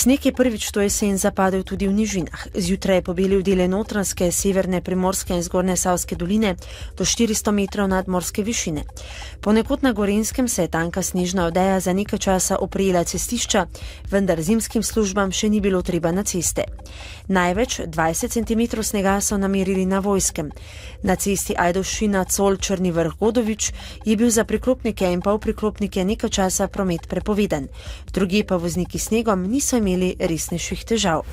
Sneg je prvič to jesen zapadel tudi v nižinah. Zjutraj je pobelil dele Notranjske, severne Primorske in zgornje Savske doline do 400 metrov nadmorske višine. Ponekod na Gorenjskem se je tanka snežna odeja za nekaj časa oprijela cestišča, vendar zimskim službam še ni bilo treba na ceste. Največ 20 cm snega so namerili na Vojskem. Na cesti Ajdovščina-Col-Črni Vrh-Godovič je bil za priklopnike in polpriklopnike nekaj časa promet prepoveden. Drugje pa vozniki snegom niso imeli resnejših težav.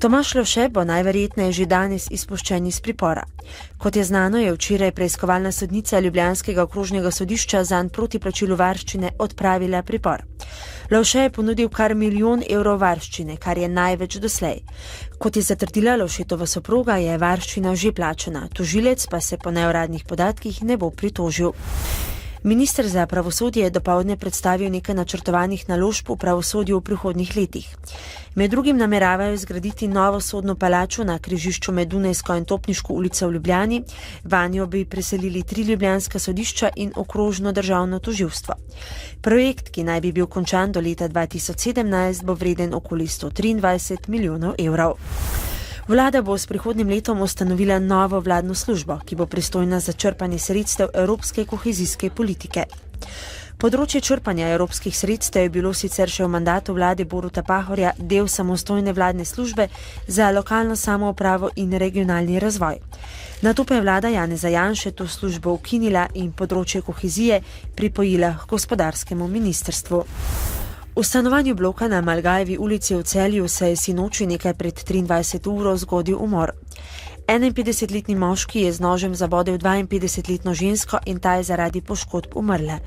Tomaž Lovše bo najverjetneje že danes izpuščen iz pripora. Kot je znano, je včeraj preiskovalna sodnica Ljubljanskega okrožnega sodišča zanj proti plačilu varščine odpravila pripor. Lovše je ponudil kar 1 milijon evrov varščine, kar je največ doslej. Kot je zatrdila Lovšetova soproga, je varščina že plačana, tožilec pa se po neuradnih podatkih ne bo pritožil. Minister za pravosodje je dopoldne predstavil nekaj načrtovanih naložb v pravosodju v prihodnjih letih. Med drugim nameravajo zgraditi novo sodno palačo na križišču med Dunajsko in Topniško ulico v Ljubljani, vanjo bi preselili 3 ljubljanska sodišča in okrožno državno tožilstvo. Projekt, ki naj bi bil končan do leta 2017, bo vreden okoli 123 milijonov evrov. Vlada bo s prihodnjim letom ustanovila novo vladno službo, ki bo pristojna za črpanje sredstev evropske kohezijske politike. Področje črpanja evropskih sredstev je bilo sicer še v mandatu vlade Boruta Pahorja del samostojne vladne službe za lokalno samoupravo in regionalni razvoj. Nato pa je vlada Janeza Janše to službo ukinila in področje kohezije pripojila k gospodarskemu ministrstvu. V stanovanju bloka na Malgajevi ulici v Celju se je sinoči nekaj pred 23 uro zgodil umor. 51-letni moški je z nožem zabodel 52-letno žensko in ta je zaradi poškodb umrla.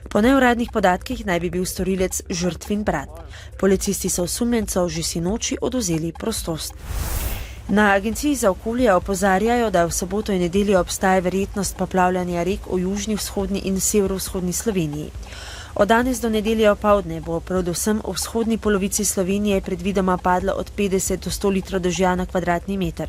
Po neuradnih podatkih naj bi bil storilec žrtvin brat. Policisti so osumljencev že sinoči odvzeli prostost. Na Agenciji za okolje opozarjajo, da v soboto in nedeljo obstaja verjetnost poplavljanja rek v južni, vzhodni in severovzhodni Sloveniji. Od danes do nedelje opoldne bo predvsem v vzhodni polovici Slovenije predvidoma padlo od 50 do 100 litrov dežja na kvadratni meter.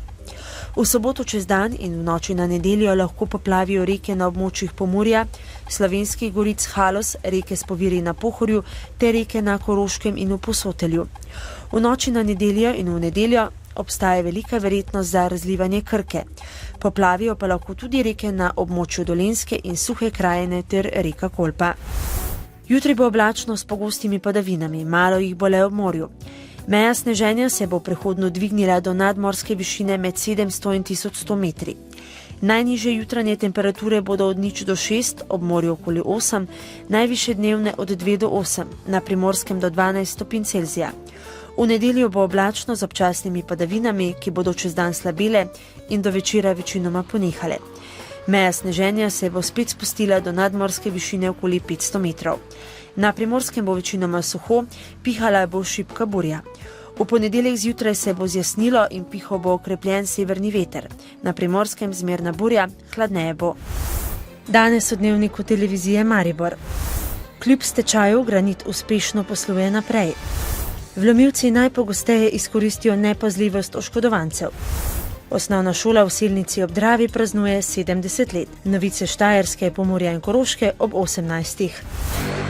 V soboto čez dan in v noči na nedeljo lahko poplavijo reke na območjih Pomurja, Slovenskih goric, Haloz, reke s poviri na Pohorju ter reke na Koroškem in v Posotelju. V noči na nedeljo in v nedeljo obstaja velika verjetnost za razlivanje Krke. Poplavijo pa lahko tudi reke na območju Dolenjske in Suhe krajine ter reka Kolpa. Jutri bo oblačno s pogostimi padavinami, malo jih bo le ob morju. Meja sneženja se bo prehodno dvignila do nadmorske višine med 700 in 1100 metri. Najnižje jutranje temperature bodo od 0 do 6, ob morju okoli 8, najvišje dnevne od 2 do 8, na Primorskem do 12 stopinj Celzija. V nedeljo bo oblačno z občasnimi padavinami, ki bodo čez dan slabele in do večera večinoma ponehale. Meja sneženja se bo spet spustila do nadmorske višine okoli 500 metrov. Na Primorskem bo večinoma suho, pihala bo šibka burja. V ponedeljek zjutraj se bo zjasnilo in pihal bo okrepljen severni veter. Na Primorskem zmerna burja, hladneje bo. Danes v dnevniku televizije Maribor. Kljub stečaju Granit uspešno posluje naprej. Vlomilci najpogosteje izkoristijo nepazljivost oškodovancev. Osnovna šola v Selnici ob Dravi praznuje 70 let. Novice Štajerske, Pomurja in Koroške ob 18.